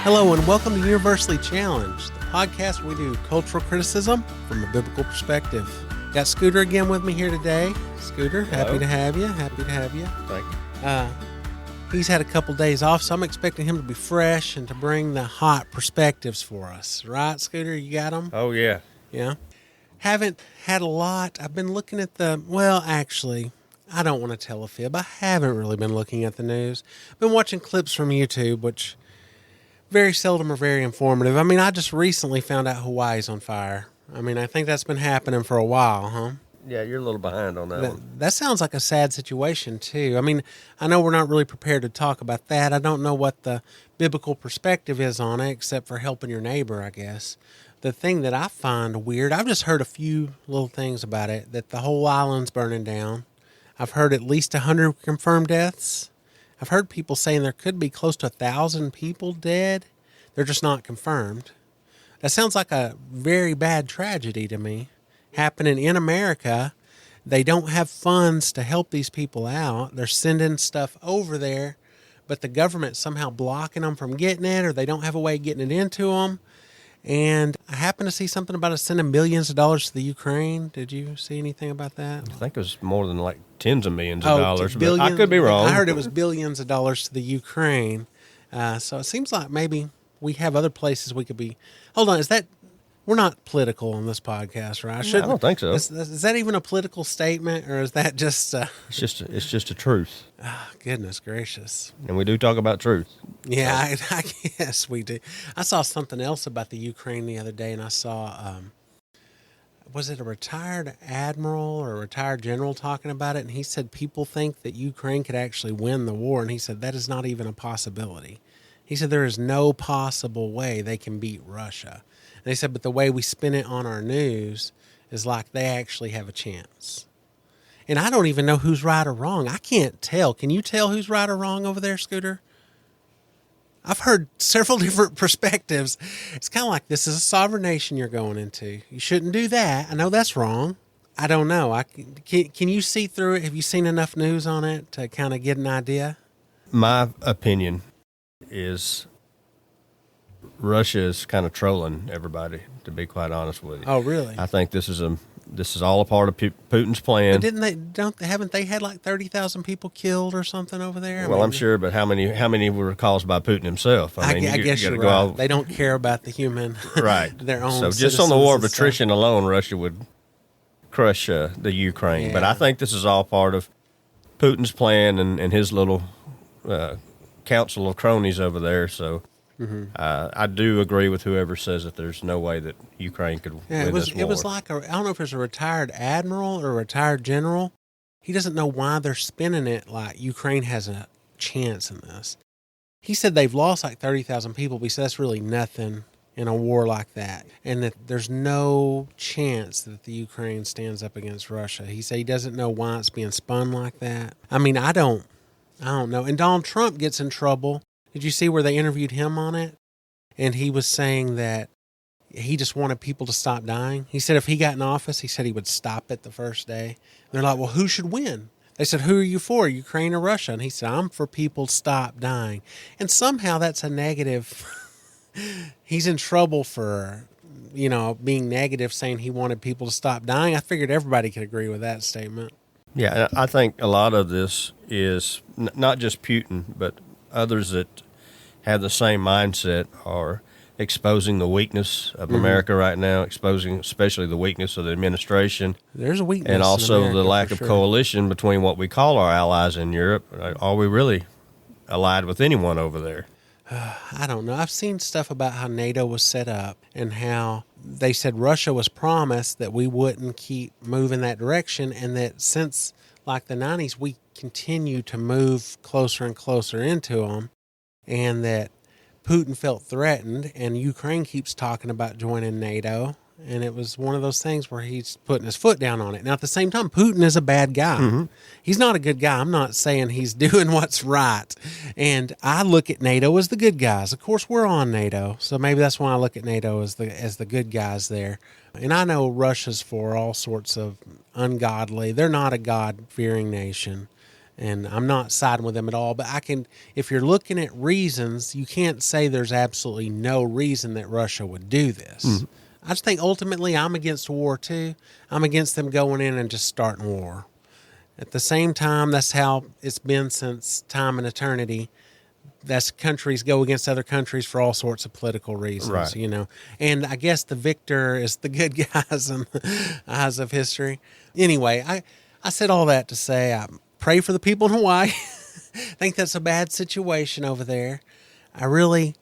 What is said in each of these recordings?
Hello and welcome to Universally Challenged, the podcast where we do cultural criticism from a biblical perspective. Got Scooter again with me here today. Scooter, Hello. happy to have you. Happy to have you. Thank you. He's had a couple days off, so I'm expecting him to be fresh and to bring the hot perspectives for us. Right, Scooter? You got them? Oh, yeah. Yeah. Haven't had a lot. I've been looking at actually, I don't want to tell a fib. I haven't really been looking at the news. Been watching clips from YouTube, which very seldom are very informative. I mean, I just recently found out Hawaii's on fire. I mean, I think that's been happening for a while, huh? Yeah, you're a little behind on that one. That sounds like a sad situation, too. I mean, I know we're not really prepared to talk about that. I don't know what the biblical perspective is on it, except for helping your neighbor, I guess. The thing that I find weird, I've just heard a few little things about it, that the whole island's burning down. I've heard at least 100 confirmed deaths. I've heard people saying there could be close to 1,000 people dead. They're just not confirmed. That sounds like a very bad tragedy to me. Happening in America. They don't have funds to help these people out. They're sending stuff over there, but the government's somehow blocking them from getting it, or they don't have a way of getting it into them. And I happened to see something about us sending millions of dollars to the Ukraine. Did you see anything about that? I think it was more than like tens of millions of dollars. Billions, but I could be wrong. I heard it was billions of dollars to the Ukraine. So it seems like maybe we have other places we could be. Hold on, is that? We're not political on this podcast, right? I don't think so. Is that even a political statement, or is that just? It's just a truth, Goodness gracious! and we do talk about truth. Yeah, I guess we do. I saw something else about the Ukraine the other day, and I saw, was it a retired admiral or a retired general talking about it? And he said people think that Ukraine could actually win the war, and he said that is not even a possibility. He said there is no possible way they can beat Russia. And they said, but the way we spin it on our news is like they actually have a chance. And I don't even know who's right or wrong. I can't tell. Can you tell who's right or wrong over there, Scooter? I've heard several different perspectives. It's kind of like, this is a sovereign nation you're going into. You shouldn't do that. I know that's wrong. I don't know. Can you see through it? Have you seen enough news on it to kind of get an idea? My opinion is Russia is kind of trolling everybody, to be quite honest with you. Oh, really? I think this is all a part of Putin's plan. But haven't they had like 30,000 people killed or something over there? Well, I'm sure, but how many were caused by Putin himself? I guess you're right. They don't care about the human, right? Their own. So just on the war of attrition alone, Russia would crush the Ukraine. Yeah. But I think this is all part of Putin's plan and his little council of cronies over there. So I do agree with whoever says that there's no way that Ukraine could win this war. It was like I don't know if it's a retired admiral or a retired general. He doesn't know why they're spinning it like Ukraine has a chance in this. He said they've lost like 30,000 people, but he said that's really nothing in a war like that, and that there's no chance that the Ukraine stands up against Russia. He said he doesn't know why it's being spun like that. I mean, I don't know. And Donald Trump gets in trouble. Did you see where they interviewed him on it? And he was saying that he just wanted people to stop dying. He said if he got in office, he said he would stop it the first day. And they're like, well, who should win? They said, who are you for, Ukraine or Russia? And he said, I'm for people to stop dying. And somehow that's a negative. He's in trouble for, being negative, saying he wanted people to stop dying. I figured everybody could agree with that statement. Yeah, I think a lot of this is not just Putin, but others that have the same mindset are exposing the weakness of America right now, exposing especially the weakness of the administration. There's a weakness and also in America, the lack for of sure. coalition between what we call our allies in Europe. Are we really allied with anyone over there? I don't know. I've seen stuff about how NATO was set up and how they said Russia was promised that we wouldn't keep moving that direction, and that since like the 90s, we continue to move closer and closer into them, and that Putin felt threatened, and Ukraine keeps talking about joining NATO. And it was one of those things where he's putting his foot down on it. Now, at the same time, Putin is a bad guy. He's not a good guy. I'm not saying he's doing what's right. And I look at NATO as the good guys. Of course, we're on NATO, so maybe that's why I look at NATO as the good guys there. And I know Russia's for all sorts of ungodly. They're not a God-fearing nation. And I'm not siding with them at all, but if you're looking at reasons, you can't say there's absolutely no reason that Russia would do this. I just think ultimately I'm against war too. I'm against them going in and just starting war. At the same time, that's how it's been since time and eternity. That's countries go against other countries for all sorts of political reasons, Right. And I guess the victor is the good guys in the eyes of history. Anyway, I said all that to say I pray for the people in Hawaii. I think that's a bad situation over there. I really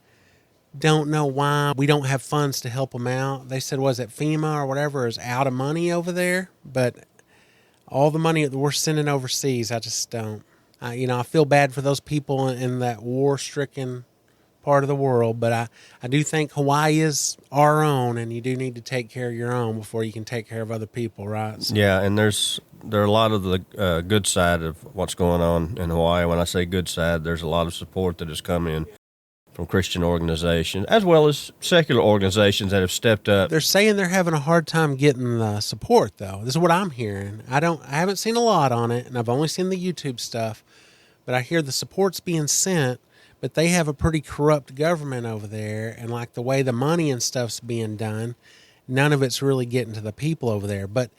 don't know why we don't have funds to help them out. They said, was it FEMA or whatever is out of money over there? But all the money that we're sending overseas, I just don't. I feel bad for those people in that war-stricken part of the world, but I do think Hawaii is our own, and you do need to take care of your own before you can take care of other people, right? So, Yeah, and there are a lot of the good side of what's going on in Hawaii. When I say good side, there's a lot of support that has come in from Christian organizations as well as secular organizations that have stepped up. they're saying they're having a hard time getting the support, though. This is what I'm hearing. I haven't seen a lot on it, and I've only seen the YouTube stuff, but I hear the support's being sent, but they have a pretty corrupt government over there, and like the way the money and stuff's being done, none of it's really getting to the people over there. But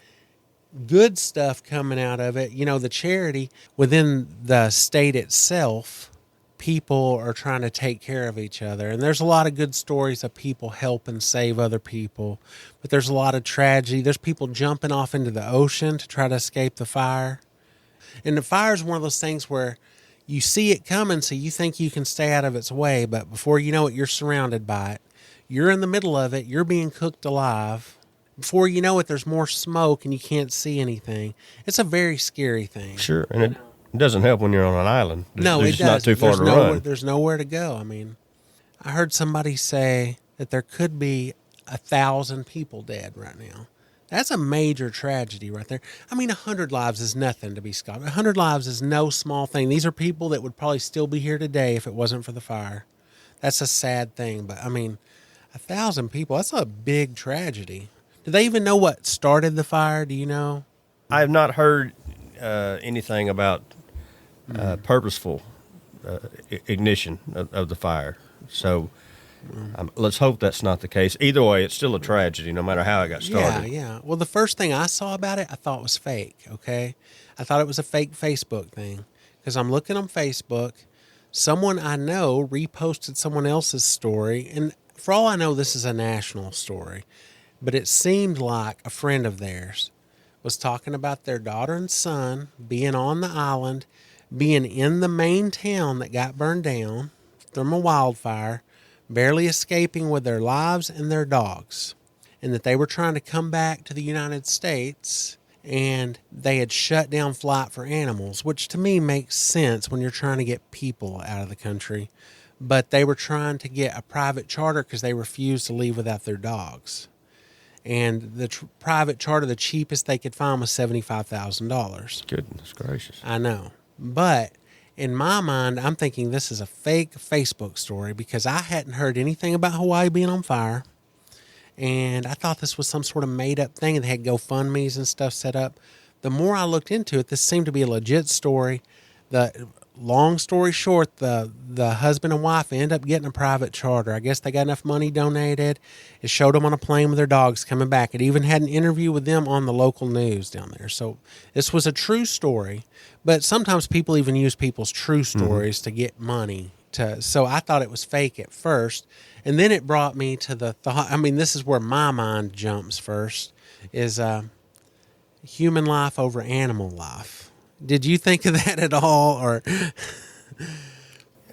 good stuff coming out of it, the charity within the state itself, people are trying to take care of each other. And there's a lot of good stories of people helping save other people, but there's a lot of tragedy. There's people jumping off into the ocean to try to escape the fire. And the fire is one of those things where you see it coming, so you think you can stay out of its way, but before you know it, you're surrounded by it. You're in the middle of it. You're being cooked alive. Before you know it, there's more smoke and you can't see anything. It's a very scary thing. Sure, and it doesn't help when you're on an island. No, There's it just not doesn't. too far There's to nowhere, run. there's nowhere to go. I mean, I heard somebody say that there could be 1,000 people dead right now. That's a major tragedy right there. I mean, 100 lives is nothing to be scoffed. 100 lives is no small thing. These are people that would probably still be here today if it wasn't for the fire. That's a sad thing, but I mean, 1,000 people, that's a big tragedy. Do they even know what started the fire? Do you know? I have not heard anything about purposeful ignition of the fire. So let's hope that's not the case. Either way, it's still a tragedy, no matter how it got started. Yeah. Well, the first thing I saw about it, I thought was fake, okay? I thought it was a fake Facebook thing because I'm looking on Facebook. Someone I know reposted someone else's story, and for all I know, this is a national story, but it seemed like a friend of theirs was talking about their daughter and son being on the island, being in the main town that got burned down from a wildfire, barely escaping with their lives and their dogs, and that they were trying to come back to the United States and they had shut down flight for animals, which to me makes sense when you're trying to get people out of the country. But they were trying to get a private charter because they refused to leave without their dogs. And the private charter, the cheapest they could find was $75,000. Goodness gracious. I know. But in my mind, I'm thinking this is a fake Facebook story because I hadn't heard anything about Hawaii being on fire. And I thought this was some sort of made-up thing, and they had GoFundMes and stuff set up. The more I looked into it, this seemed to be a legit story. The long story short, the husband and wife ended up getting a private charter. I guess they got enough money donated. It showed them on a plane with their dogs coming back. It even had an interview with them on the local news down there. So this was a true story. But sometimes people even use people's true stories to get money. So I thought it was fake at first. And then it brought me to the thought, I mean, this is where my mind jumps first, is human life over animal life. Did you think of that at all? Or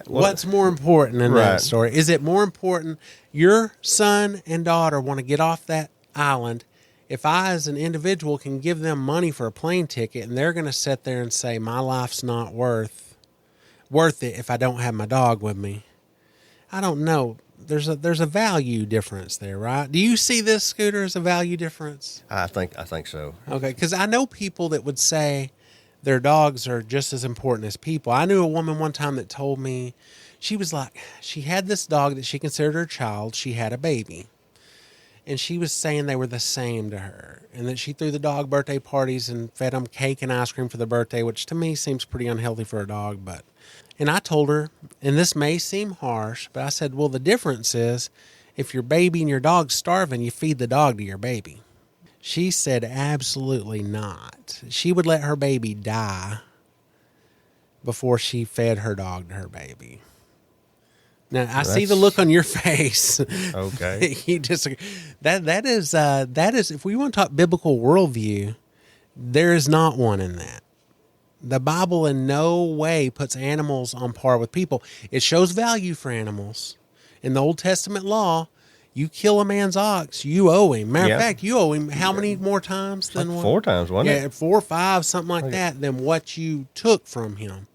what's more important in that story? Is it more important your son and daughter want to get off that island? If I, as an individual, can give them money for a plane ticket and they're going to sit there and say, my life's not worth it if I don't have my dog with me. I don't know. There's a value difference there, right? Do you see this, Scooter, as a value difference? I think so. Okay, because I know people that would say their dogs are just as important as people. I knew a woman one time that told me, she was like, she had this dog that she considered her child. She had a baby. and she was saying they were the same to her, and that she threw the dog birthday parties and fed them cake and ice cream for the birthday, which to me seems pretty unhealthy for a dog. But, and I told her, and this may seem harsh, but I said, well, the difference is if your baby and your dog's starving, you feed the dog to your baby. She said absolutely not. She would let her baby die before she fed her dog to her baby. Now I see the look on your face. Okay. You disagree. That is if we want to talk biblical worldview, there is not one in that. The Bible in no way puts animals on par with people. It shows value for animals. In the Old Testament law, you kill a man's ox, you owe him. Matter of fact, you owe him how many more times than like 4 times, wasn't it? Yeah, 4 or 5, something like that, than what you took from him.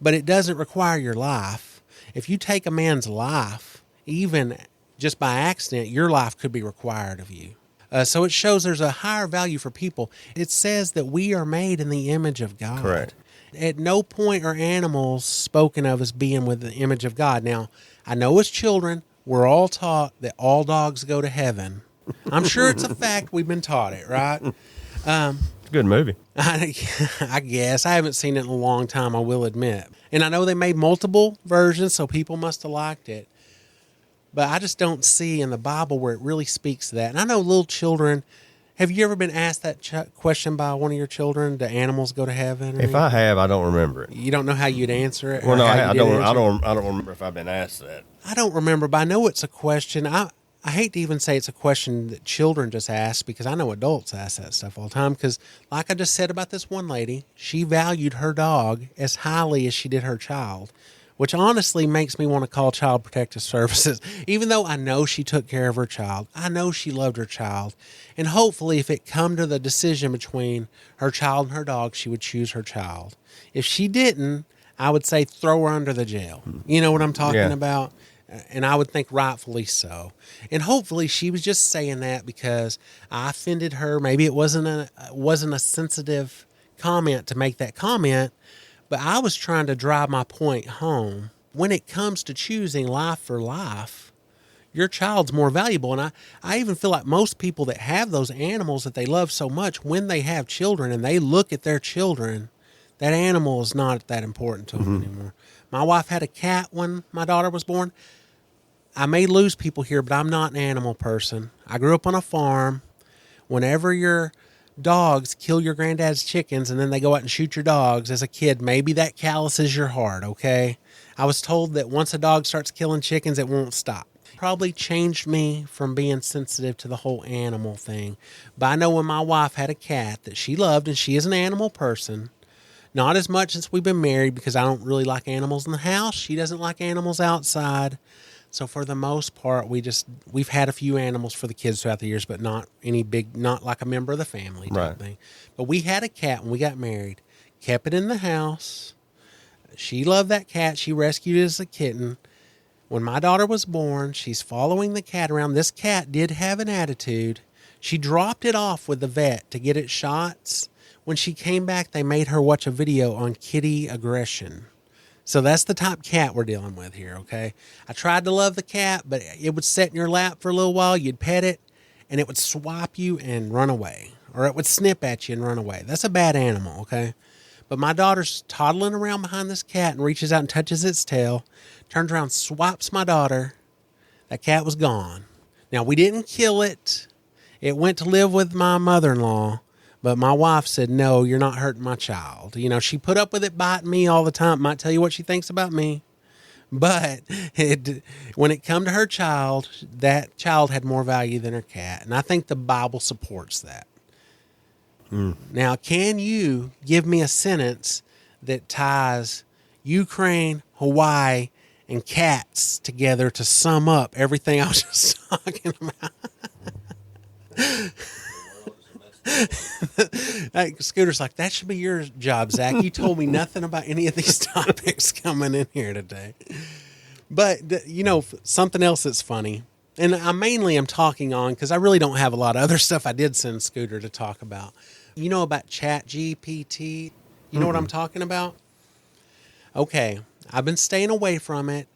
But it doesn't require your life. If you take a man's life, even just by accident, your life could be required of you. So it shows there's a higher value for people. It says that we are made in the image of God. Correct. At no point are animals spoken of as being with the image of God. Now, I know as children, we're all taught that all dogs go to heaven. I'm sure it's a fact. We've been taught it, right? It's a good movie. I guess. I haven't seen it in a long time, I will admit. And I know they made multiple versions, so people must have liked it. But I just don't see in the Bible where it really speaks to that. And I know little children, have you ever been asked that question by one of your children? Do animals go to heaven? If I have, I don't remember it. You don't know how you'd answer it? Well, no, I don't remember if I've been asked that. I don't remember, but I know it's a question. I hate to even say it's a question that children just ask, because I know adults ask that stuff all the time. Because like I just said about this one lady, she valued her dog as highly as she did her child, which honestly makes me want to call Child Protective Services. Even though I know she took care of her child, I know she loved her child. And hopefully if it come to the decision between her child and her dog, she would choose her child. If she didn't, I would say throw her under the jail. You know what I'm talking about? And I would think rightfully so. And hopefully she was just saying that because I offended her. Maybe it wasn't a sensitive comment to make that comment, but I was trying to drive my point home. When it comes to choosing life for life, your child's more valuable. And I even feel like most people that have those animals that they love so much, when they have children and they look at their children, that animal is not that important to them anymore. My wife had a cat when my daughter was born. I may lose people here, but I'm not an animal person. I grew up on a farm. Whenever your dogs kill your granddad's chickens and then they go out and shoot your dogs as a kid, maybe that calluses your heart, okay? I was told that once a dog starts killing chickens, it won't stop. Probably changed me from being sensitive to the whole animal thing. But I know when my wife had a cat that she loved, and she is an animal person, not as much since we've been married because I don't really like animals in the house. She doesn't like animals outside. So for the most part, we've had a few animals for the kids throughout the years, but not any big, not like a member of the family type thing. But we had a cat when we got married, kept it in the house. She loved that cat. She rescued it as a kitten. When my daughter was born, she's following the cat around. This cat did have an attitude. She dropped it off with the vet to get its shots. When she came back, they made her watch a video on kitty aggression. So that's the type of cat we're dealing with here, okay? I tried to love the cat, but it would sit in your lap for a little while. You'd pet it, and it would swap you and run away. Or it would snip at you and run away. That's a bad animal, okay? But my daughter's toddling around behind this cat and reaches out and touches its tail, turns around, swipes my daughter. That cat was gone. Now, we didn't kill it. It went to live with my mother-in-law. But my wife said, no, you're not hurting my child. You know, she put up with it biting me all the time. Might tell you what she thinks about me. But when it come to her child, that child had more value than her cat. And I think the Bible supports that. Now, can you give me a sentence that ties Ukraine, Hawaii, and cats together to sum up everything I was just talking about? Like, Scooter's like, that should be your job, Zach. You told me nothing about any of these topics coming in here today. But, you know, something else that's funny, and I mainly am talking on because I really don't have a lot of other stuff I did send Scooter to talk about. You know about ChatGPT? You know what I'm talking about? Okay, I've been staying away from it.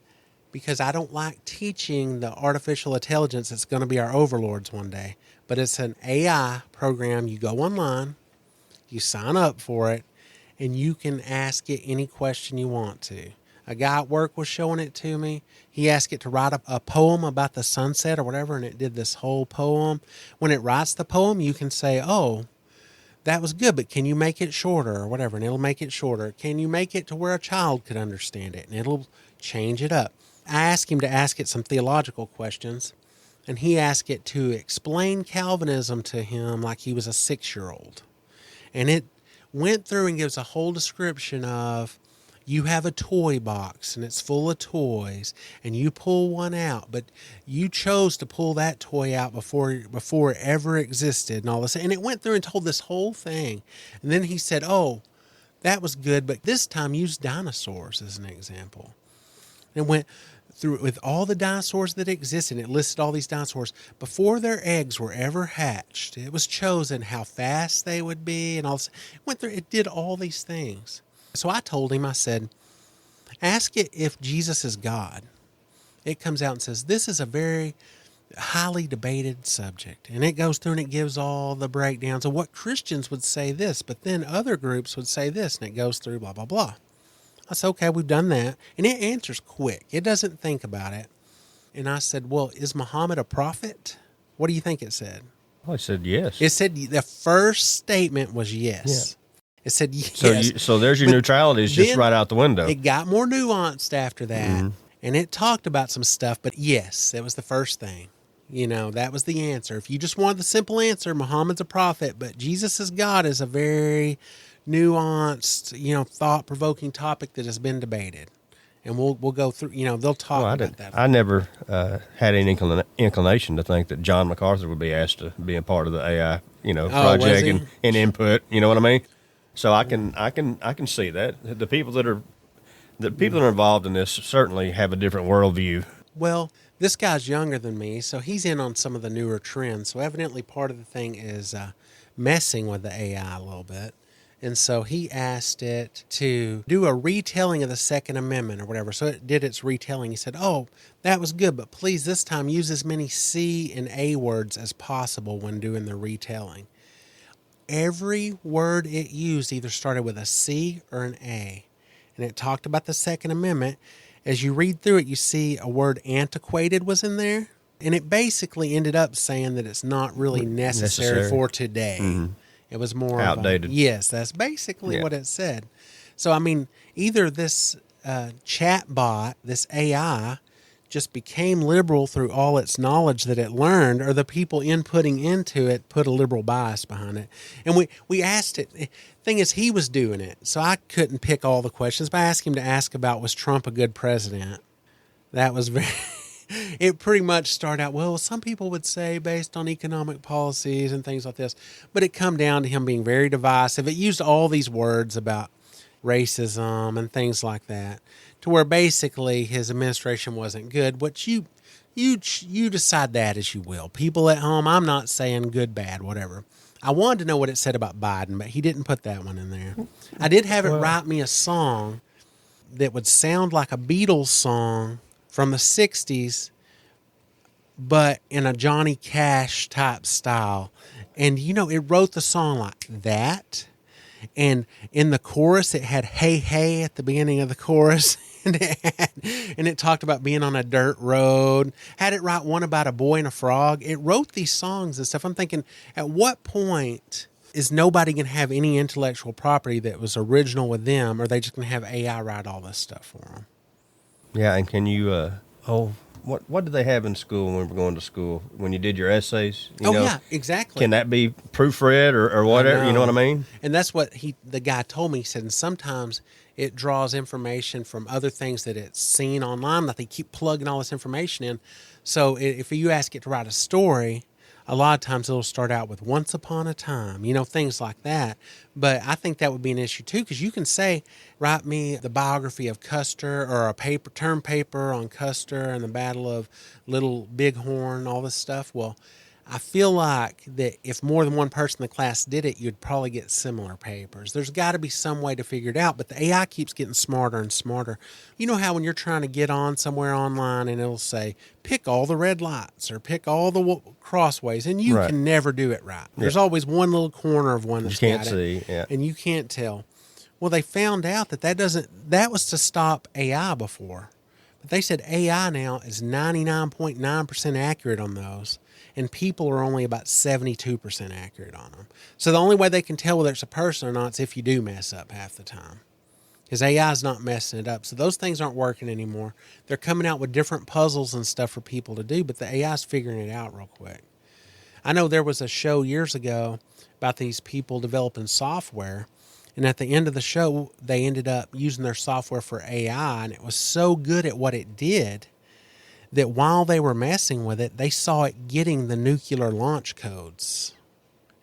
because I don't like teaching the artificial intelligence that's going to be our overlords one day. But it's an AI program. You go online, you sign up for it, and you can ask it any question you want to. A guy at work was showing it to me. He asked it to write a poem about the sunset or whatever, and it did this whole poem. When it writes the poem, you can say, oh, that was good, but can you make it shorter or whatever? And it'll make it shorter. Can you make it to where a child could understand it? And it'll change it up. I asked him to ask it some theological questions, and he asked it to explain Calvinism to him like he was a 6-year-old. And it went through and gives a whole description of, you have a toy box and it's full of toys and you pull one out, but you chose to pull that toy out before it ever existed and all this. And it went through and told this whole thing. And then he said, oh, that was good, but this time use dinosaurs as an example. And went through with all the dinosaurs that exist, and it listed all these dinosaurs before their eggs were ever hatched. It was chosen how fast they would be and all this. It went through, it did all these things. So I told him, I said, ask it if Jesus is God. It comes out and says, this is a very highly debated subject. And it goes through and it gives all the breakdowns of what Christians would say this, but then other groups would say this, and it goes through blah, blah, blah. I said, okay, we've done that. And it answers quick. It doesn't think about it. And I said, well, is Muhammad a prophet? What do you think it said? Well, I said yes. It said the first statement was yes. Yeah. It said yes. So there's your neutrality is just right out the window. It got more nuanced after that, and it talked about some stuff, but yes, that was the first thing. That was the answer. If you just wanted the simple answer, Muhammad's a prophet, but Jesus is God is a very nuanced, thought-provoking topic that has been debated. And we'll go through, they'll talk about that. I never had any inclination to think that John MacArthur would be asked to be a part of the AI, project and input. You know what I mean? So I can see that the people that are involved in this certainly have a different worldview. Well, this guy's younger than me, so he's in on some of the newer trends. So evidently, part of the thing is messing with the AI a little bit. And so he asked it to do a retelling of the Second Amendment or whatever. So it did its retelling. He said, oh, that was good, but please this time use as many C and A words as possible when doing the retelling. Every word it used either started with a C or an A. And it talked about the Second Amendment. As you read through it, you see a word antiquated was in there. And it basically ended up saying that it's not really necessary. For today. Mm-hmm. It was more outdated. Yes, that's basically what it said. So, I mean, either this chat bot, this AI, just became liberal through all its knowledge that it learned, or the people inputting into it put a liberal bias behind it. And we asked it. The thing is, he was doing it, so I couldn't pick all the questions, but I asked him to ask about, was Trump a good president? That was very... It pretty much started out, well, some people would say based on economic policies and things like this, but it come down to him being very divisive. It used all these words about racism and things like that, to where basically his administration wasn't good, which you decide that as you will. People at home, I'm not saying good, bad, whatever. I wanted to know what it said about Biden, but he didn't put that one in there. I did have it write me a song that would sound like a Beatles song from the 60s, but in a Johnny Cash type style. And, it wrote the song like that. And in the chorus, it had hey, hey at the beginning of the chorus. And it talked about being on a dirt road. Had it write one about a boy and a frog. It wrote these songs and stuff. I'm thinking, at what point is nobody going to have any intellectual property that was original with them, or are they just going to have AI write all this stuff for them? Yeah, and can you, what did they have in school when we were going to school? When you did your essays? Yeah, exactly. Can that be proofread or whatever? You know what I mean? And that's what the guy told me. He said, and sometimes it draws information from other things that it's seen online, that they keep plugging all this information in. So if you ask it to write a story, a lot of times it'll start out with once upon a time, things like that. But I think that would be an issue too, because you can say, write me the biography of Custer, or a term paper on Custer and the Battle of Little Bighorn, all this stuff. Well, I feel like that if more than one person in the class did it, you'd probably get similar papers. There's got to be some way to figure it out, but the AI keeps getting smarter and smarter. You know how when you're trying to get on somewhere online and it'll say, pick all the red lights or pick all the crossways, and you Right. can never do it right. There's Yeah. always one little corner of one You that's can't got see. it, Yeah. and you can't tell. Well, they found out that was to stop AI before. But they said AI now is 99.9% accurate on those, and people are only about 72% accurate on them. So the only way they can tell whether it's a person or not is if you do mess up half the time. Because AI is not messing it up. So those things aren't working anymore. They're coming out with different puzzles and stuff for people to do, but the AI is figuring it out real quick. I know there was a show years ago about these people developing software, and at the end of the show, they ended up using their software for AI, and it was so good at what it did that while they were messing with it, they saw it getting the nuclear launch codes.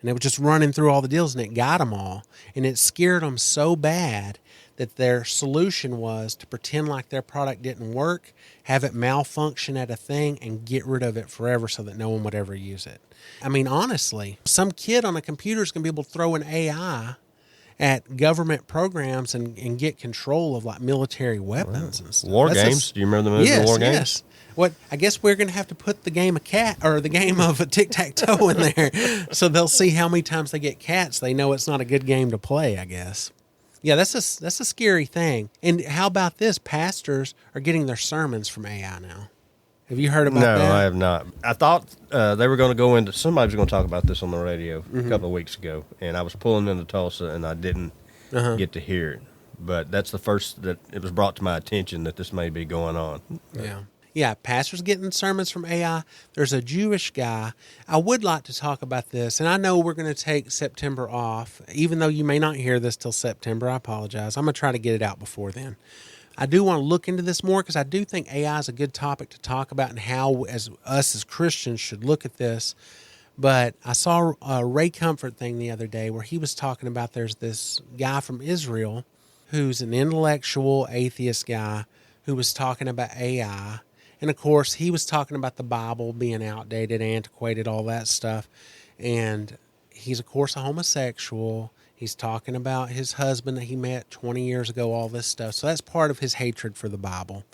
And it was just running through all the deals, and it got them all. And it scared them so bad that their solution was to pretend like their product didn't work, have it malfunction at a thing, and get rid of it forever so that no one would ever use it. I mean, honestly, some kid on a computer is going to be able to throw an AI at government programs and get control of like military weapons and stuff. War That's Games. Do you remember the movie yes, War Games? Yes. What I guess we're going to have to put the game of cat or the game of a tic-tac-toe in there, so they'll see how many times they get cats. They know it's not a good game to play, I guess. Yeah, that's a scary thing. And how about this? Pastors are getting their sermons from AI now. Have you heard about No, that? I have not. I thought they were going to go into. Somebody was going to talk about this on the radio a couple of weeks ago, and I was pulling into Tulsa, and I didn't get to hear it. But that's the first that it was brought to my attention that this may be going on. Yeah. Yeah, pastors getting sermons from AI. There's a Jewish guy. I would like to talk about this, and I know we're going to take September off. Even though you may not hear this till September, I apologize. I'm going to try to get it out before then. I do want to look into this more because I do think AI is a good topic to talk about and how as Christians should look at this. But I saw a Ray Comfort thing the other day where he was talking about there's this guy from Israel who's an intellectual atheist guy who was talking about AI. And, of course, he was talking about the Bible being outdated, antiquated, all that stuff. And he's, of course, a homosexual. He's talking about his husband that he met 20 years ago, all this stuff. So that's part of his hatred for the Bible.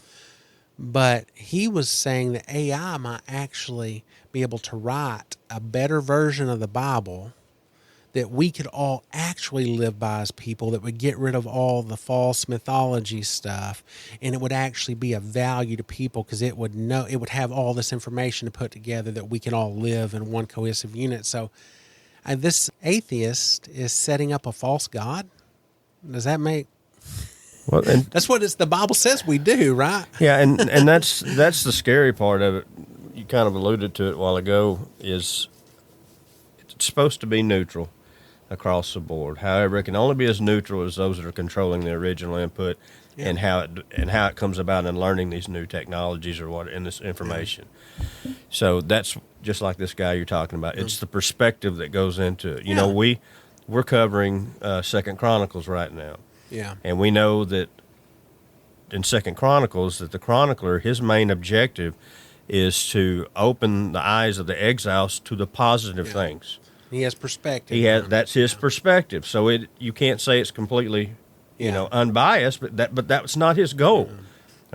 But he was saying that AI might actually be able to write a better version of the Bible that we could all actually live by as people, that would get rid of all the false mythology stuff, and it would actually be of value to people because it would have all this information to put together that we can all live in one cohesive unit. So this atheist is setting up a false god. Does that make... Well, and That's what the Bible says we do, right? yeah, and that's the scary part of it. You kind of alluded to it a while ago. Is it's supposed to be neutral across the board. However, it can only be as neutral as those that are controlling the original input and how it comes about in learning these new technologies or what in this information. Yeah. So that's just like this guy you're talking about. It's the perspective that goes into it. You know, we're covering 2nd Chronicles right now. Yeah. And we know that in 2nd Chronicles that the chronicler, his main objective is to open the eyes of the exiles to the positive things. He has perspective. That's his perspective. So you can't say it's completely, unbiased, but that's not his goal.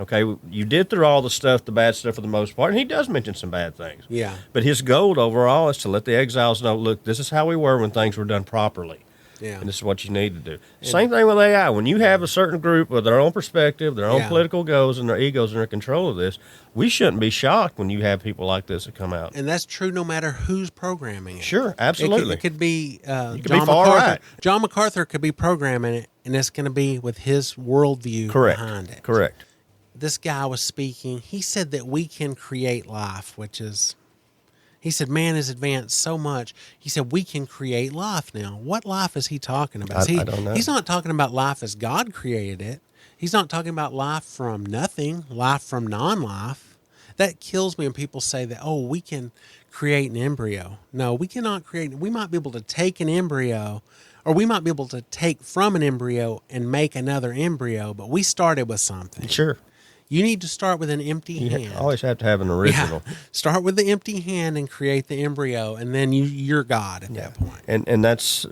Okay, you did through all the stuff, the bad stuff for the most part, and he does mention some bad things. Yeah. But his goal overall is to let the exiles know, look, this is how we were when things were done properly. Yeah. And this is what you need to do. Same thing with AI. When you have a certain group with their own perspective, their own political goals, and their egos are in control of this, we shouldn't be shocked when you have people like this that come out. And that's true no matter who's programming it. Sure, absolutely. It could be John John far MacArthur. right. John MacArthur could be programming it, and it's going to be with his worldview behind it. Correct. This guy was speaking. He said that we can create life, which is... He said, man has advanced so much. He said, we can create life now. What life is he talking about? I don't know. He's not talking about life as God created it. He's not talking about life from nothing, life from non-life. That kills me when people say that, we can create an embryo. No, we cannot create. We might be able to take an embryo, or we might be able to take from an embryo and make another embryo, but we started with something. Sure. You need to start with an empty You hand. always have to have an original. Yeah. Start with the empty hand and create the embryo, and then you're God at that point. And that's,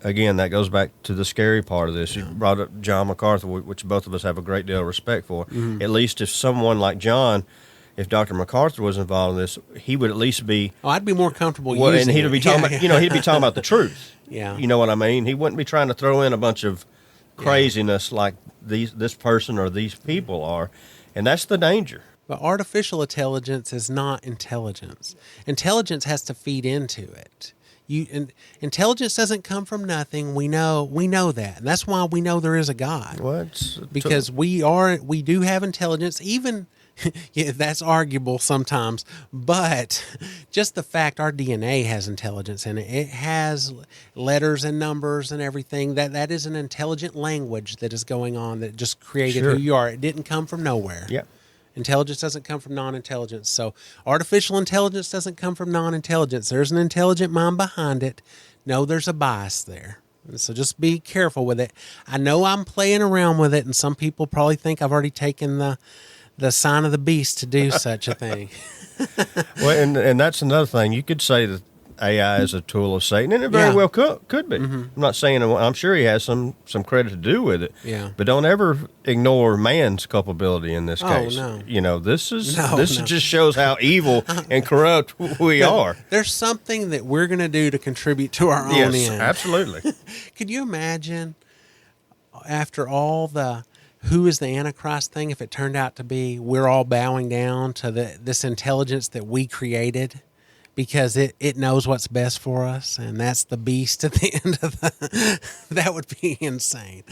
again, that goes back to the scary part of this. You brought up John MacArthur, which both of us have a great deal of respect for. Mm-hmm. At least if someone like John, if Dr. MacArthur was involved in this, he would at least be. Oh, I'd be more comfortable Well, using and he'd it. be talking about, he'd be talking about the truth. Yeah. You know what I mean? He wouldn't be trying to throw in a bunch of craziness like this person or these people are, and that's the danger. But artificial intelligence is not intelligence. Intelligence has to feed into it. Intelligence doesn't come from nothing. We know that, and that's why we know there is a God. Because we do have intelligence, even. Yeah, that's arguable sometimes, but just the fact our DNA has intelligence in it. It has letters and numbers and everything. That is an intelligent language that is going on that just created who you are. It didn't come from nowhere. Yeah. Intelligence doesn't come from non-intelligence. So artificial intelligence doesn't come from non-intelligence. There's an intelligent mind behind it. No, there's a bias there. So just be careful with it. I know I'm playing around with it, and some people probably think I've already taken the sign of the beast to do such a thing. Well, and that's another thing. You could say that AI is a tool of Satan, and it very well could be. I'm not saying, I'm sure he has some credit to do with it. Yeah. But don't ever ignore man's culpability in this case. No. You know, this just shows how evil and corrupt we are. There's something that we're going to do to contribute to our own Yes, end. absolutely. Could you imagine, after all the who is the Antichrist thing, if it turned out to be we're all bowing down to this intelligence that we created because it knows what's best for us, and that's the beast at the end of that would be insane.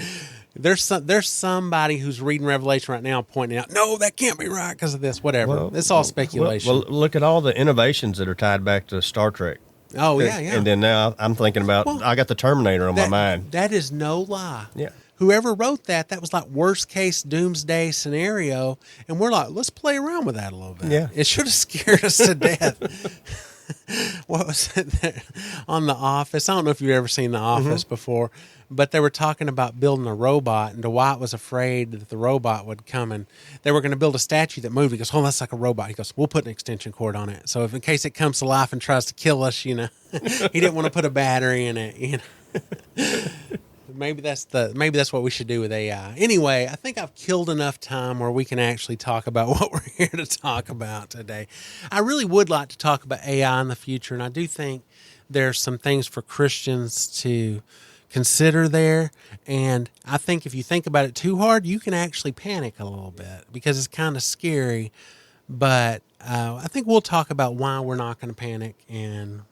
There's somebody who's reading Revelation right now pointing out, no, that can't be right because of this, whatever. It's all speculation. Well, look at all the innovations that are tied back to Star Trek. Oh, yeah. And then now I'm thinking about, I got the Terminator on my mind. That is no lie. Yeah. Whoever wrote that was like worst case doomsday scenario. And we're like, let's play around with that a little bit. Yeah. It should have scared us to death. What was it there on The Office? I don't know if you've ever seen The Office before, but they were talking about building a robot, and Dwight was afraid that the robot would come, and they were going to build a statue that moved. He goes, oh, that's like a robot. He goes, we'll put an extension cord on it. So if in case it comes to life and tries to kill us, he didn't want to put a battery in it, Maybe that's what we should do with AI. Anyway, I think I've killed enough time where we can actually talk about what we're here to talk about today. I really would like to talk about AI in the future, and I do think there's some things for Christians to consider there. And I think if you think about it too hard, you can actually panic a little bit because it's kind of scary. But I think we'll talk about why we're not going to panic and,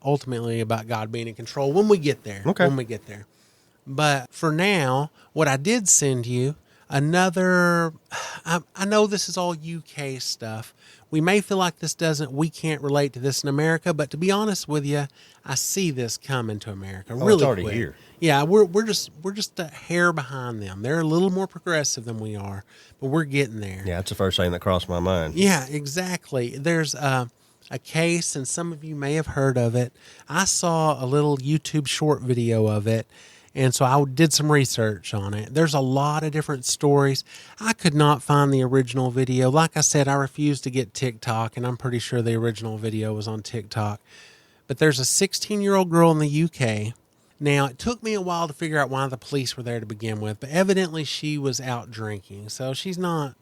ultimately about God being in control when we get there. Okay. When we get there. But for now, what I did send you, I know this is all UK stuff. We may feel like we can't relate to this in America, but to be honest with you, I see this coming to America really it's already quick. here. Yeah, we're just a hair behind them. They're a little more progressive than we are, but we're getting there. Yeah, that's the first thing that crossed my mind. Yeah, exactly. There's a case, and some of you may have heard of it. I saw a little YouTube short video of it. And so I did some research on it. There's a lot of different stories. I could not find the original video. Like I said, I refused to get TikTok, and I'm pretty sure the original video was on TikTok. But there's a 16-year-old girl in the UK. Now, it took me a while to figure out why the police were there to begin with, but evidently she was out drinking. So she's not...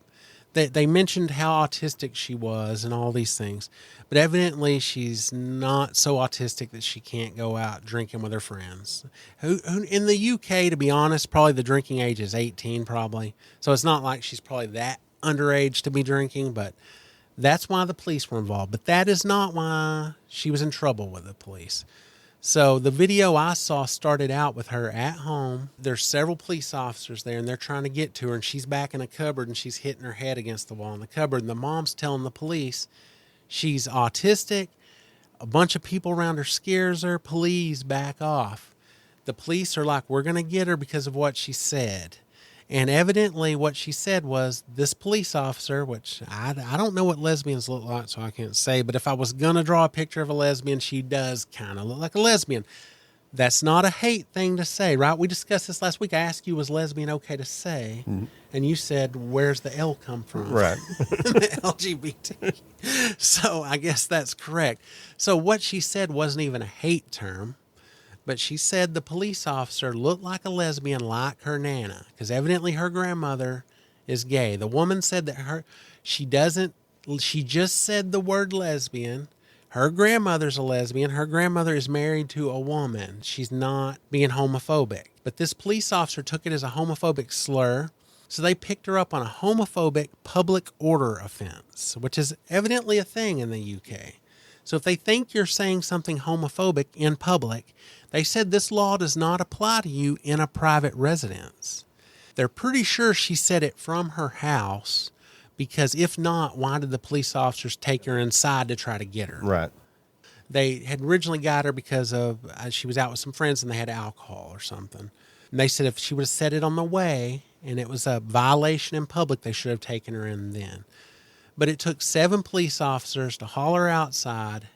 They mentioned how autistic she was and all these things. But evidently she's not so autistic that she can't go out drinking with her friends. Who in the UK, to be honest, probably the drinking age is 18 probably. So it's not like she's probably that underage to be drinking, but that's why the police were involved. But that is not why she was in trouble with the police. So the video I saw started out with her at home. There's several police officers there, and they're trying to get to her, and she's back in a cupboard, and she's hitting her head against the wall in the cupboard. And the mom's telling the police she's autistic. A bunch of people around her scares her. Please back off. The police are like, we're going to get her because of what she said. And evidently what she said was this police officer, which I don't know what lesbians look like, so I can't say. But if I was going to draw a picture of a lesbian, she does kind of look like a lesbian. That's not a hate thing to say, right? We discussed this last week. I asked you, was lesbian okay to say? And you said, where's the L come from? Right. The LGBT. So I guess that's correct. So what she said wasn't even a hate term, but she said the police officer looked like a lesbian like her Nana, because evidently her grandmother is gay. The woman said that she just said the word lesbian. Her grandmother's a lesbian. Her grandmother is married to a woman. She's not being homophobic. But this police officer took it as a homophobic slur. So they picked her up on a homophobic public order offense, which is evidently a thing in the UK. So if they think you're saying something homophobic in public, they said this law does not apply to you in a private residence. They're pretty sure she said it from her house, because if not, why did the police officers take her inside to try to get her? Right. They had originally got her because of she was out with some friends and they had alcohol or something. And they said if she would have said it on the way and it was a violation in public, they should have taken her in then. But it took 7 police officers to haul her outside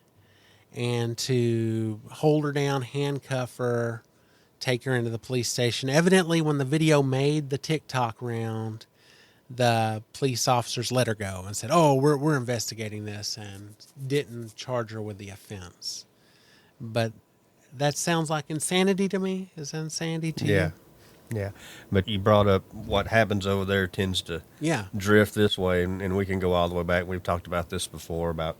and to hold her down, handcuff her, take her into the police station. Evidently, when the video made the TikTok round, the police officers let her go and said, "Oh, we're investigating this," and didn't charge her with the offense. But that sounds like insanity to me. Is that insanity to you? Yeah. But you brought up what happens over there tends to drift this way, and we can go all the way back. We've talked about this before, about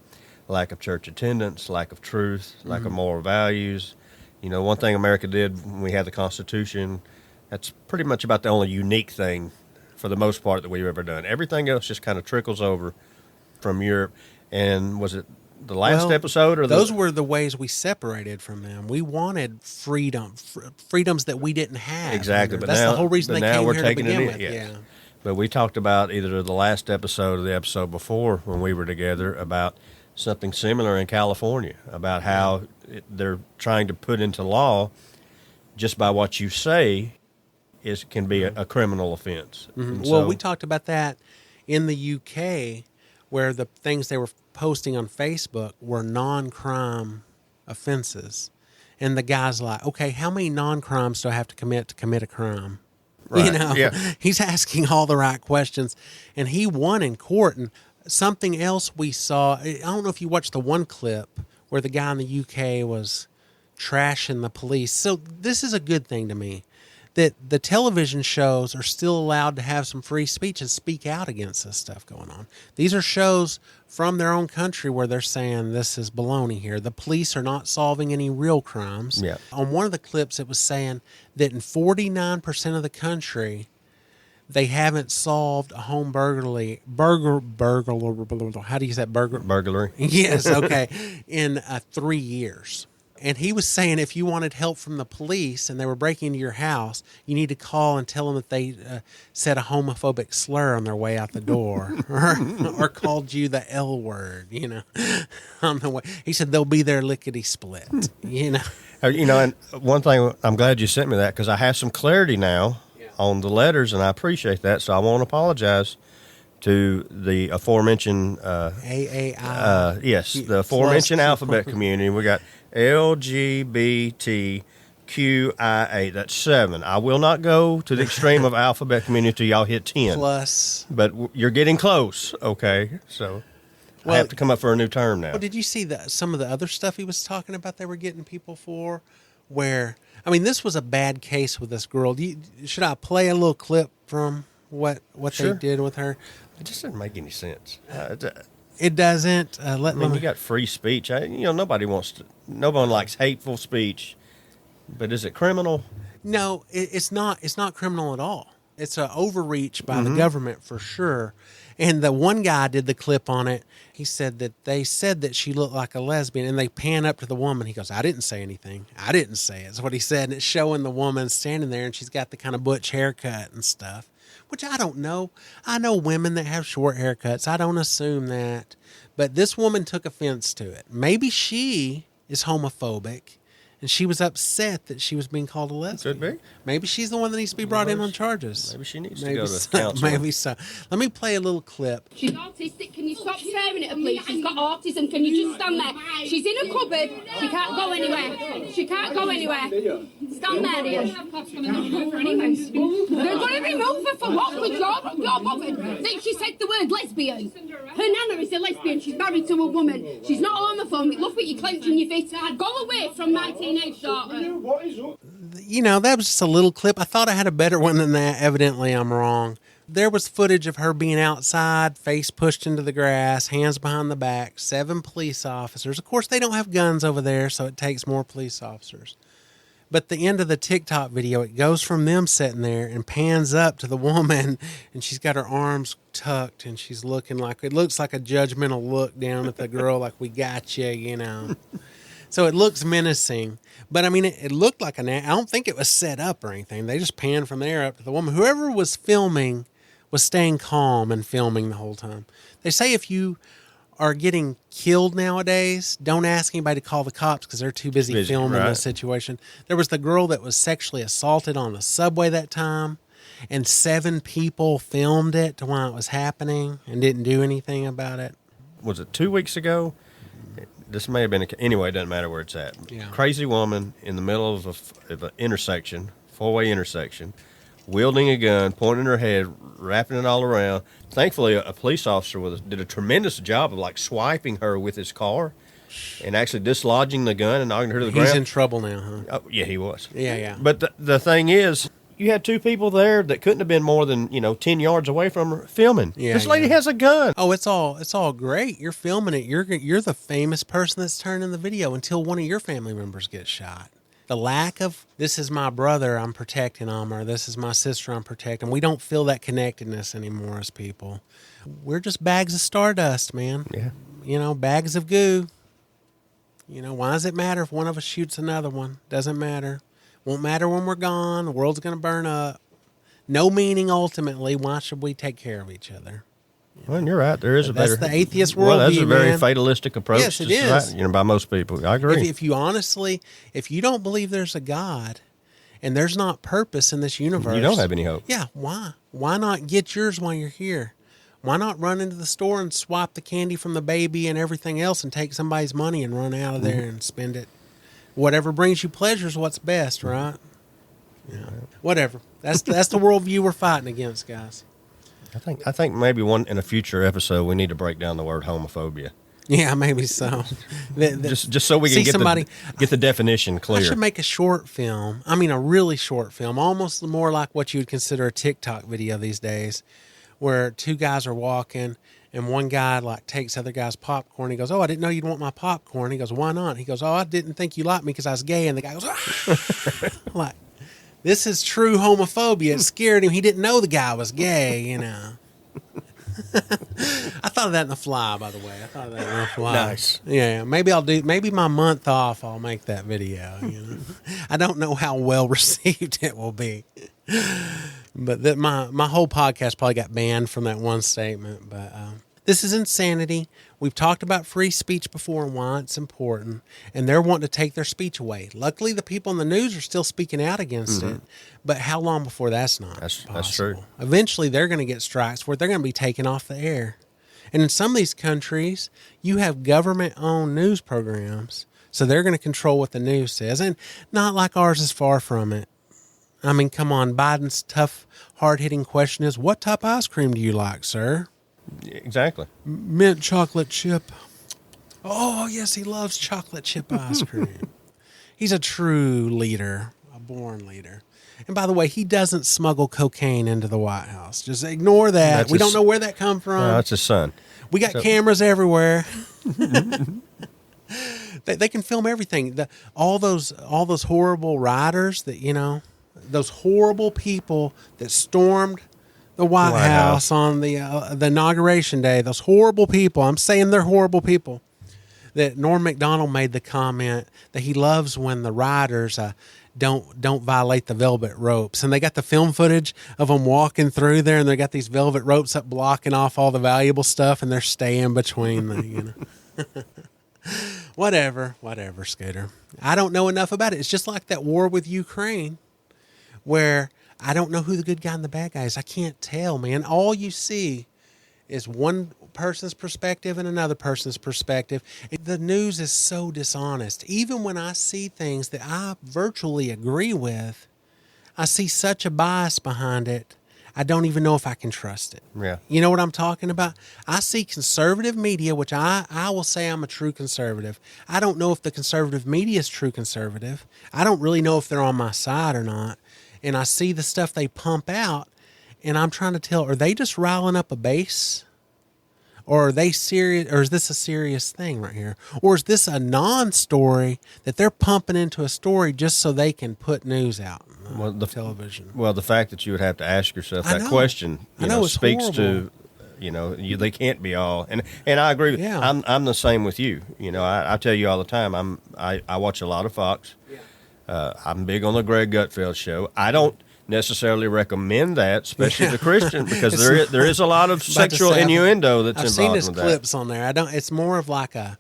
lack of church attendance, lack of truth, lack of moral values. You know, one thing America did when we had the Constitution, that's pretty much about the only unique thing for the most part that we've ever done. Everything else just kind of trickles over from Europe. And was it the last episode? Or those were the ways we separated from them. We wanted freedoms that we didn't have. Exactly. But that's the whole reason they came here to begin with. Yes. Yeah. But we talked about either the last episode or the episode before when we were together about something similar in California, about how they're trying to put into law just by what you say can be a criminal offense. Mm-hmm. Well, we talked about that in the UK, where the things they were posting on Facebook were non-crime offenses. And the guy's like, okay, how many non-crimes do I have to commit a crime? Right. You know, he's asking all the right questions. And he won in court. And something else we saw, I don't know if you watched the one clip where the guy in the UK was trashing the police. So this is a good thing to me, that the television shows are still allowed to have some free speech and speak out against this stuff going on. These are shows from their own country where they're saying this is baloney here. The police are not solving any real crimes. Yeah. On one of the clips, it was saying that in 49% of the country, they haven't solved a home burglary. How do you say burglary? Yes, okay. In 3 years. And he was saying if you wanted help from the police and they were breaking into your house, you need to call and tell them that they said a homophobic slur on their way out the door or called you the L word, you know, on the way. He said they'll be there lickety split, you know. You know, and one thing, I'm glad you sent me that because I have some clarity now on the letters, and I appreciate that. So I want to apologize to the aforementioned AAI. Yes, the aforementioned alphabet community. We got LGBTQIA. That's 7. I will not go to the extreme of alphabet community until y'all hit 10. Plus. But you're getting close, okay? So I have to come up for a new term now. Well, did you see some of the other stuff he was talking about they were getting people for? Where, I mean, this was a bad case with this girl. Should I play a little clip from what Sure. they did with her? It just doesn't make any sense. It doesn't. You got free speech. Nobody likes hateful speech, but is it criminal? No, it's not. It's not criminal at all. It's an overreach by the government for sure. And the one guy did the clip on it. He said that they said that she looked like a lesbian, and they pan up to the woman. He goes, "I didn't say anything. I didn't say it." That's what he said. And it's showing the woman standing there, and she's got the kind of butch haircut and stuff. Which I don't know. I know women that have short haircuts. I don't assume that. But this woman took offense to it. Maybe she is homophobic And she was upset that she was being called a lesbian. Could be. Maybe she's the one that needs to be brought in on charges. Maybe she needs to go to counseling. Maybe so. Let me play a little clip. She's autistic. Can you stop staring at her, please? She's got autism. Can you just stand there? She's in a cupboard. She can't go anywhere. She can't go anywhere. Stand there, dear. They're going to remove her for what? Because you're bothered. That she said the word lesbian. Her nana is a lesbian. She's married to a woman. She's not homophobic. Look what you're clenching your fist. Go away from my teenage daughter. You know, that was just a little clip. I thought I had a better one than that. Evidently, I'm wrong. There was footage of her being outside, face pushed into the grass, hands behind the back, 7 police officers. Of course, they don't have guns over there, so it takes more police officers. But the end of the TikTok video, it goes from them sitting there and pans up to the woman, and she's got her arms tucked, and she's looking like, it looks like a judgmental look down at the girl, like, we got you, you know. So it looks menacing. But, I mean, it looked like I don't think it was set up or anything. They just panned from there up to the woman. Whoever was filming was staying calm and filming the whole time. They say if you are getting killed nowadays, don't ask anybody to call the cops because they're too busy filming the situation. There was the girl that was sexually assaulted on the subway that time, and 7 people filmed it while it was happening and didn't do anything about it. Was it 2 weeks ago? This may have been, anyway, it doesn't matter where it's at. Yeah. Crazy woman in the middle of an intersection, 4-way intersection, wielding a gun, pointing her head, wrapping it all around. Thankfully, a police officer did a tremendous job of like swiping her with his car and actually dislodging the gun and knocking her to the ground. He's in trouble now, huh? Oh, yeah, he was. Yeah. But the thing is, you had 2 people there that couldn't have been more than 10 yards away from her filming. Yeah, this lady has a gun. Oh, it's all great. You're filming it. You're the famous person that's turning the video until one of your family members gets shot. The lack of, this is my brother, I'm protecting him, or this is my sister, I'm protecting. We don't feel that connectedness anymore as people. We're just bags of stardust, man. Yeah. Bags of goo. Why does it matter if one of us shoots another one? Doesn't matter. Won't matter when we're gone. The world's going to burn up. No meaning ultimately. Why should we take care of each other? Well, you're right. There is a better. That's the atheist worldview. Well, that's a very man. fatalistic approach. Yes, it to is. society, by most people. I agree. If you honestly, if you don't believe there's a God and there's not purpose in this universe, you don't have any hope. Yeah, why? Why not get yours while you're here? Why not run into the store and swap the candy from the baby and everything else and take somebody's money and run out of there and spend it? Whatever brings you pleasure is what's best, right? Yeah. Whatever. That's the worldview we're fighting against, guys. I think maybe in a future episode we need to break down the word homophobia. Yeah, maybe so. Just so we can get the definition clear. I should make a short film. I mean, a really short film, almost more like what you would consider a TikTok video these days, where 2 guys are walking and one guy like takes the other guy's popcorn. He goes, "Oh, I didn't know you'd want my popcorn." He goes, "Why not?" He goes, "Oh, I didn't think you liked me because I was gay." And the guy goes, "Ah!" Like, this is true homophobia. It scared him. He didn't know the guy was gay, I thought of that in the fly, by the way. Nice. Yeah, maybe my month off, I'll make that video. I don't know how well received it will be. But my whole podcast probably got banned from that one statement. But this is insanity. We've talked about free speech before and why it's important, and they're wanting to take their speech away. Luckily, the people in the news are still speaking out against it, but how long before that's not possible? That's true. Eventually, they're going to get strikes where they're going to be taken off the air. And in some of these countries, you have government-owned news programs, so they're going to control what the news says, and not like ours is far from it. I mean, come on, Biden's tough, hard-hitting question is, what type of ice cream do you like, sir? Exactly. Mint chocolate chip. Oh, yes, he loves chocolate chip ice cream. He's a true leader, a born leader. And by the way, he doesn't smuggle cocaine into the White House. Just ignore that. We don't know where that come from. No, that's his son. We got cameras everywhere. They can film everything. All those horrible rioters that, those horrible people that stormed the White House on the inauguration day, those horrible people, I'm saying they're horrible people, that Norm Macdonald made the comment that he loves when the rioters don't violate the velvet ropes. And they got the film footage of them walking through there, and they got these velvet ropes up blocking off all the valuable stuff, and they're staying between the, Whatever, Scooter. I don't know enough about it. It's just like that war with Ukraine where I don't know who the good guy and the bad guy is. I can't tell, man. All you see is one person's perspective and another person's perspective. The news is so dishonest. Even when I see things that I virtually agree with, I see such a bias behind it. I don't even know if I can trust it. Yeah. You know what I'm talking about? I see conservative media, which I will say I'm a true conservative. I don't know if the conservative media is true conservative. I don't really know if they're on my side or not. And I see the stuff they pump out, and I'm trying to tell, are they just riling up a base? Or are they serious? Or is this a serious thing right here? Or is this a non-story that they're pumping into a story just so they can put news out on television? Well, the fact that you would have to ask yourself I that know. question, I know, it's speaks horrible. to, they can't be all. And I agree with Yeah. I'm the same with you. I tell you all the time, I watch a lot of Fox. Yeah. I'm big on the Greg Gutfeld show. I don't necessarily recommend that, especially to Christian, because there is a lot of sexual innuendo that's I've involved seen his with clips on there. It's more of like a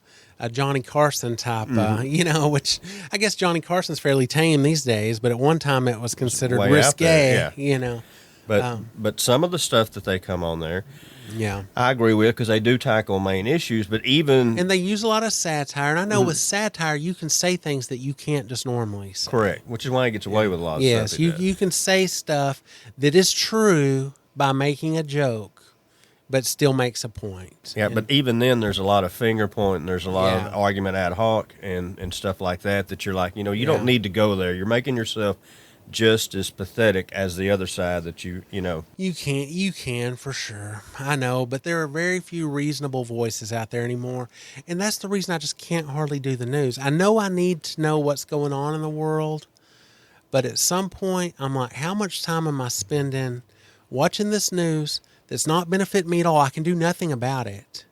Johnny Carson type, which I guess Johnny Carson's fairly tame these days, but at one time it was considered way out there, risque, But some of the stuff that they come on there, Yeah. I agree with, because they do tackle main issues, but even... And they use a lot of satire. And I know with satire, you can say things that you can't just normally say. Correct, which is why he gets away with a lot of Yes, stuff. you can say stuff that is true by making a joke, but still makes a point. Yeah, And- but even then, there's a lot of finger pointing. There's a lot Yeah. of argument ad hoc and stuff like that you're like, you Yeah. don't need to go there. You're making yourself just as pathetic as the other side that you know. You can for sure. I know, but there are very few reasonable voices out there anymore. And that's the reason I just can't hardly do the news. I know I need to know what's going on in the world, but at some point I'm like, how much time am I spending watching this news that's not benefit me at all? I can do nothing about it.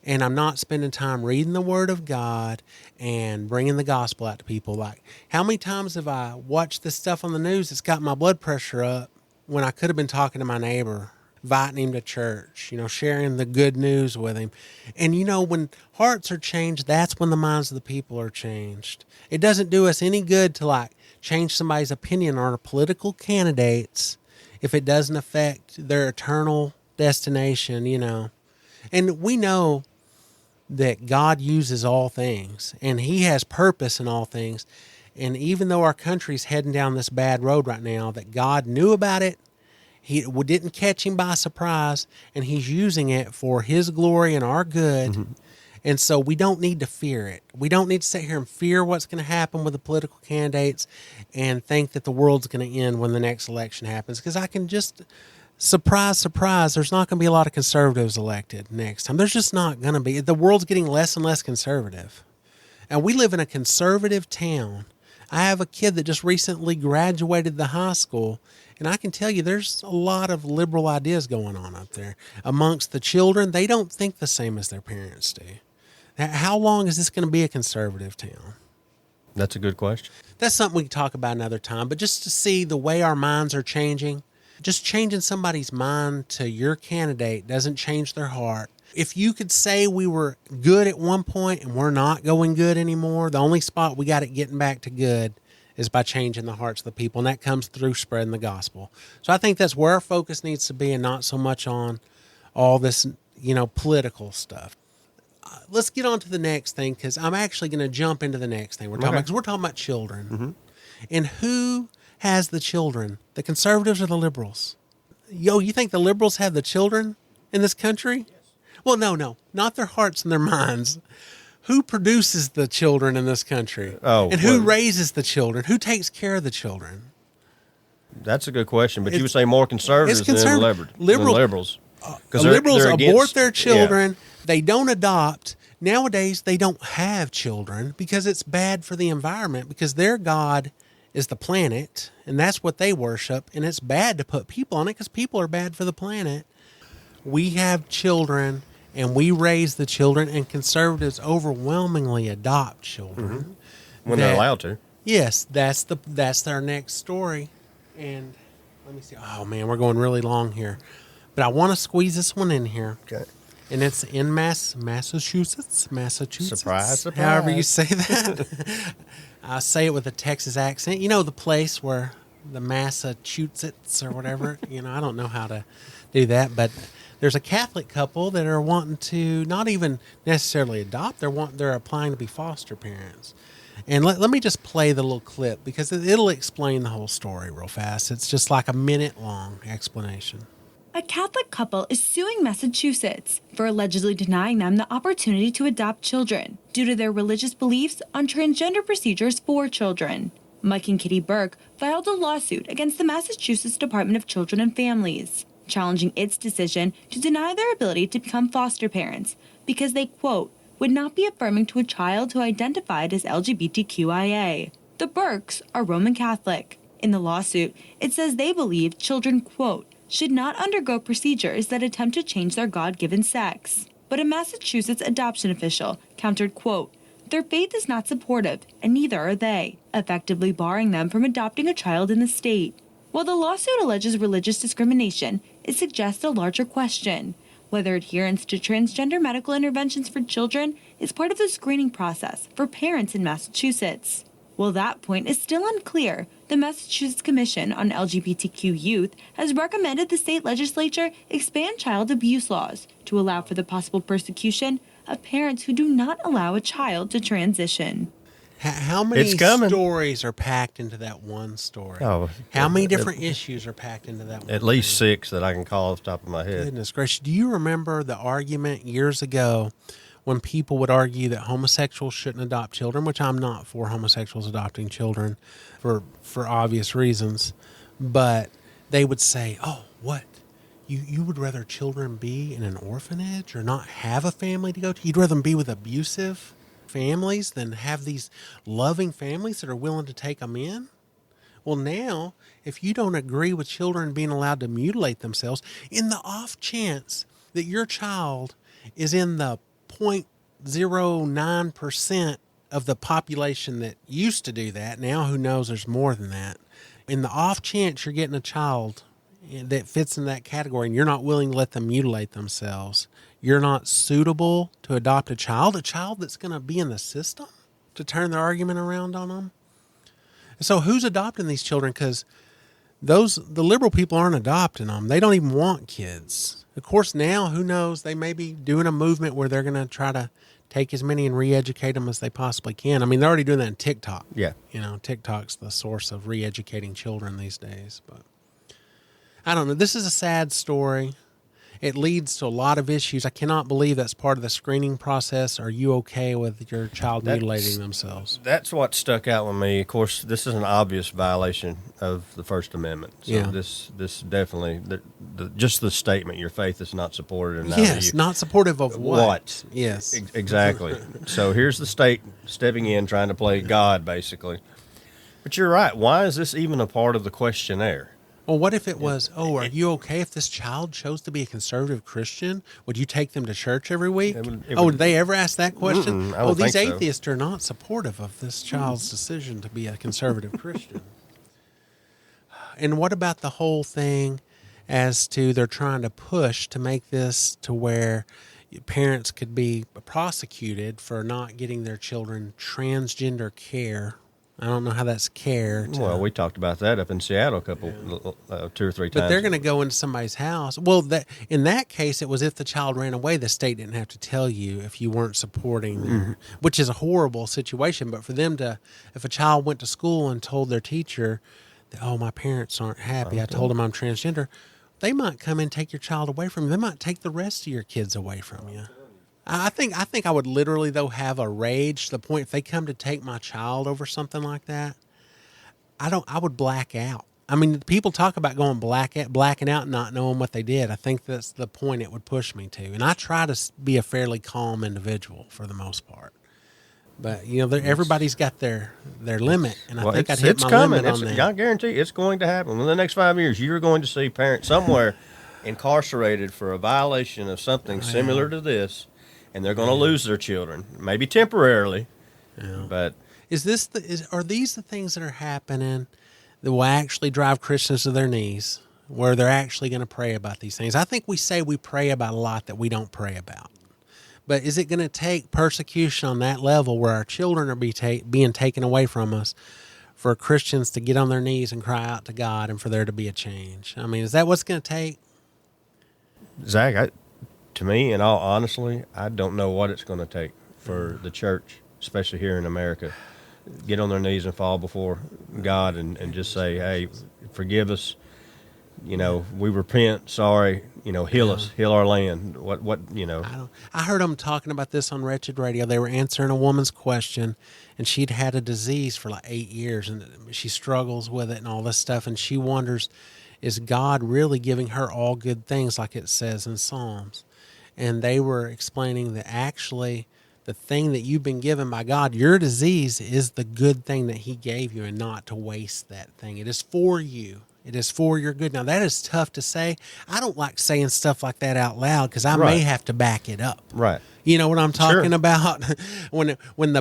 And I'm not spending time reading the Word of God and bringing the gospel out to people. Like, how many times have I watched this stuff on the news that's got my blood pressure up when I could have been talking to my neighbor, inviting him to church, sharing the good news with him? And, when hearts are changed, that's when the minds of the people are changed. It doesn't do us any good to, change somebody's opinion on our political candidates if it doesn't affect their eternal destination, And we know that God uses all things and he has purpose in all things. And even though our country's heading down this bad road right now, that God knew about it, he didn't catch him by surprise, and he's using it for his glory and our good. Mm-hmm. And so we don't need to fear it. We don't need to sit here and fear what's going to happen with the political candidates and think that the world's going to end when the next election happens. Because I can just... Surprise, surprise, there's not going to be a lot of conservatives elected next time. There's just not going to be. The world's getting less and less conservative. And we live in a conservative town. I have a kid that just recently graduated the high school, and I can tell you there's a lot of liberal ideas going on up there. Amongst the children, they don't think the same as their parents do. Now, how long is this going to be a conservative town? That's a good question. That's something we can talk about another time, but just to see the way our minds are changing, just changing somebody's mind to your candidate doesn't change their heart. If you could say we were good at one point and we're not going good anymore, the only spot we got it getting back to good is by changing the hearts of the people, and that comes through spreading the gospel. So I think that's where our focus needs to be and not so much on all this, political stuff. Let's get on to the next thing, because I'm actually going to jump into the next thing we're talking about, because we're talking about children. Mm-hmm. And who has the children, the conservatives or the liberals? You think the liberals have the children in this country? Yes. Well, no, not their hearts and their minds. Who produces the children in this country? And who raises the children? Who takes care of the children? That's a good question, but you would say more conservatives than liberals. Because liberals abort their children. Yeah. They don't adopt. Nowadays, they don't have children because it's bad for the environment, because their God is the planet, and that's what they worship, and it's bad to put people on it because people are bad for the planet. We have children, and we raise the children, and conservatives overwhelmingly adopt children. When they're allowed to. Yes, that's our next story. And let me see. Oh, man, we're going really long here. But I want to squeeze this one in here. Okay. And it's in Massachusetts. Surprise, However you surprise. say that. I say it with a Texas accent. You know, the place where the Massachusetts or whatever. I don't know how to do that, but there's a Catholic couple that are wanting to not even necessarily adopt. They're applying to be foster parents. And let me just play the little clip because it'll explain the whole story real fast. It's just like a minute-long explanation. A Catholic couple is suing Massachusetts for allegedly denying them the opportunity to adopt children due to their religious beliefs on transgender procedures for children. Mike and Kitty Burke filed a lawsuit against the Massachusetts Department of Children and Families, challenging its decision to deny their ability to become foster parents because they, quote, would not be affirming to a child who identified as LGBTQIA. The Burkes are Roman Catholic. In the lawsuit, it says they believe children, quote, should not undergo procedures that attempt to change their God-given sex. But a Massachusetts adoption official countered, quote, their faith is not supportive, and neither are they, effectively barring them from adopting a child in the state. While the lawsuit alleges religious discrimination, it suggests a larger question: whether adherence to transgender medical interventions for children is part of the screening process for parents in Massachusetts. While that point is still unclear, the Massachusetts Commission on LGBTQ Youth has recommended the state legislature expand child abuse laws to allow for the possible persecution of parents who do not allow a child to transition. How many It's coming. stories are packed into that one story? Oh, How many different issues are packed into that one? At least 6 that I can call off the top of my head. Goodness gracious. Do you remember the argument years ago when people would argue that homosexuals shouldn't adopt children, which I'm not for homosexuals adopting children for obvious reasons, but they would say, oh, what? You would rather children be in an orphanage or not have a family to go to? You'd rather them be with abusive families than have these loving families that are willing to take them in? Well, now, if you don't agree with children being allowed to mutilate themselves, in the off chance that your child is in the 0.09% of the population that used to do that, now who knows, there's more than that. In the off chance you're getting a child that fits in that category and you're not willing to let them mutilate themselves, you're not suitable to adopt a child that's going to be in the system to turn their argument around on them. So who's adopting these children? Because the liberal people aren't adopting them. They don't even want kids. Of course, now, who knows, they may be doing a movement where they're going to try to take as many and re-educate them as they possibly can. I mean, they're already doing that in TikTok. Yeah. TikTok's the source of re-educating children these days. But I don't know. This is a sad story. It leads to a lot of issues. I cannot believe that's part of the screening process. Are you okay with your child mutilating themselves? That's what stuck out with me. Of course, this is an obvious violation of the First Amendment. So Yeah. this definitely, just the statement, your faith is not supported. And Yes, not supportive of what? Yes. Exactly. So here's the state stepping in, trying to play God, basically. But you're right. Why is this even a part of the questionnaire? Well, what if it was, are you okay if this child chose to be a conservative Christian? Would you take them to church every week? Did they ever ask that question? I don't These think so. atheists are not supportive of this child's decision to be a conservative Christian. And what about the whole thing as to they're trying to push to make this to where parents could be prosecuted for not getting their children transgender care? I don't know how that's care. Well, we talked about that up in Seattle a couple, 2 or 3 times. But they're going to go into somebody's house. Well, in that case, it was if the child ran away, the state didn't have to tell you if you weren't supporting them, which is a horrible situation. But for them to, if a child went to school and told their teacher, that, my parents aren't happy, I told them I'm transgender, they might come and take your child away from you. They might take the rest of your kids away from you. I think I would literally, though, have a rage to the point if they come to take my child over something like that, I would black out. I mean, people talk about going blacking out and not knowing what they did. I think that's the point it would push me to. And I try to be a fairly calm individual for the most part. But, everybody's got their limit. And I think I'd hit my limit on that. I guarantee it's going to happen. In the next 5 years, you're going to see parents somewhere incarcerated for a violation of something similar to this. And they're going to lose their children, maybe temporarily. Yeah. But are these the things that are happening that will actually drive Christians to their knees? where they're actually going to pray about these things. I think we say we pray about a lot that we don't pray about. But is it going to take persecution on that level where our children are being taken away from us for Christians to get on their knees and cry out to God and for there to be a change? I mean, is that what's going to take? Zach, to me, in all honesty, I don't know what it's going to take for the church, especially here in America, get on their knees and fall before God and just say, hey, forgive us. You know, we repent. Sorry. You know, heal us, heal our land. What, you know. I heard them talking about this on Wretched Radio. They were answering a woman's question, and she'd had a disease for like 8 years, and she struggles with it and all this stuff. And she wonders, is God really giving her all good things like it says in Psalms? And they were explaining that actually the thing that you've been given by God, your disease, is the good thing that he gave you, and not to waste that thing. It is for you. It is for your good. Now, that is tough to say. I don't like saying stuff like that out loud because I may have to back it up. Right. You know what I'm talking Sure. about? when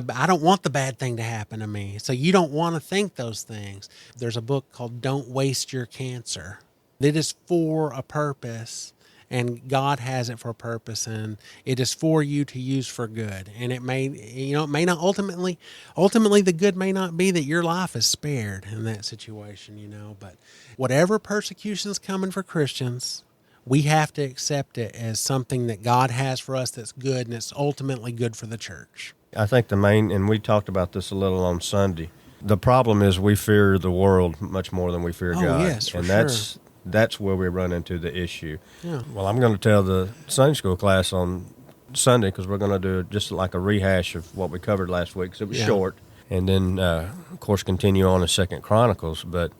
I don't want the bad thing to happen to me. So you don't want to think those things. There's a book called Don't Waste Your Cancer. It is for a purpose. And God has it for a purpose, and it is for you to use for good. And it may not ultimately the good may not be that your life is spared in that situation, but whatever persecution is coming for Christians, we have to accept it as something that God has for us that's good, and it's ultimately good for the church. I think and we talked about this a little on Sunday, the problem is we fear the world much more than we fear God. Yes, for and sure. That's where we run into the issue. Yeah. Well, I'm going to tell the Sunday school class on Sunday because we're going to do just like a rehash of what we covered last week because it was short. And then, of course, continue on in 2 Chronicles. But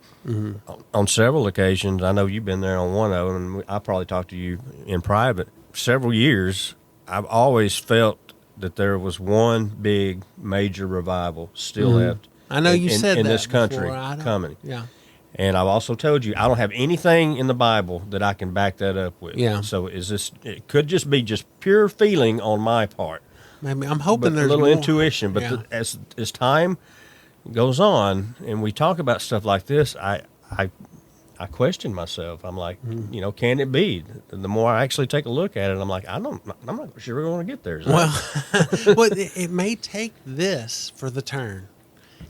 on several occasions, I know you've been there on one of them, and I probably talked to you in private. Several years, I've always felt that there was one big major revival still left. I know you said in that this country before. coming. Yeah. And I've also told you I don't have anything in the Bible that I can back that up with. Yeah. So it could just be just pure feeling on my part. Maybe I'm hoping But there's a little more. intuition. But Yeah. as time goes on and we talk about stuff like this, I question myself. I'm like, can it be? The more I actually take a look at it, I'm like, I'm not sure we're going to get there. Well, it may take this for the turn.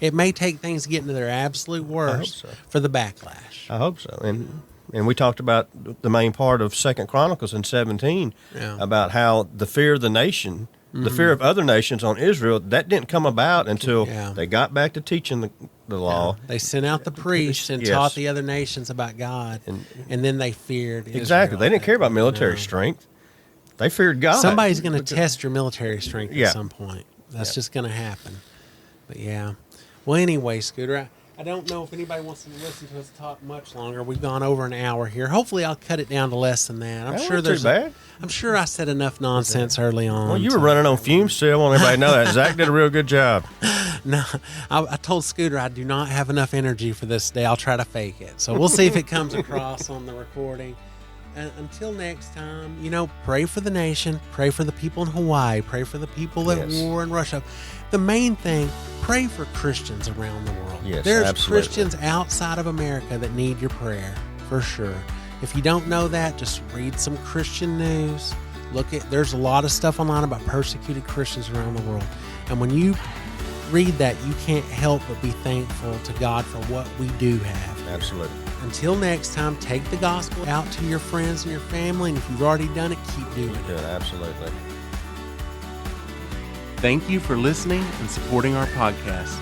It may take things getting to their absolute worst so. for the backlash. I hope so. And we talked about the main part of 2 Chronicles in 17 about how the fear of the nation, the fear of other nations on Israel, that didn't come about until they got back to teaching the law. They sent out the priests and taught the other nations about God, and then they feared Exactly. Israel. They didn't care about military strength. They feared God. Somebody's going to test your military strength Yeah. at some point. That's just going to happen. But yeah. Well, anyway, Scooter, I don't know if anybody wants to listen to us talk much longer. We've gone over an hour here. Hopefully, I'll cut it down to less than that. That wasn't too bad. I'm sure I said enough nonsense early on. Well, you were running on fumes still. I want everybody to know that. Zach did a real good job. No, I told Scooter I do not have enough energy for this day. I'll try to fake it. So we'll see if it comes across on the recording. And until next time, pray for the nation, pray for the people in Hawaii, pray for the people at war in Russia. The main thing, pray for Christians around the world. Yes, There's absolutely. Christians outside of America that need your prayer, for sure. If you don't know that, just read some Christian news. There's a lot of stuff online about persecuted Christians around the world. And when you read that, you can't help but be thankful to God for what we do have. Absolutely. Until next time, take the gospel out to your friends and your family, and if you've already done it, keep doing it. Yeah, absolutely. Thank you for listening and supporting our podcast.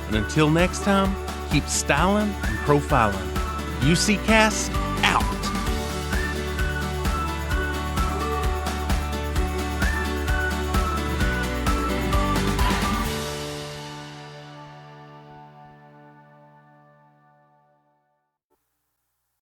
And until next time, keep styling and profiling. UC Cast out.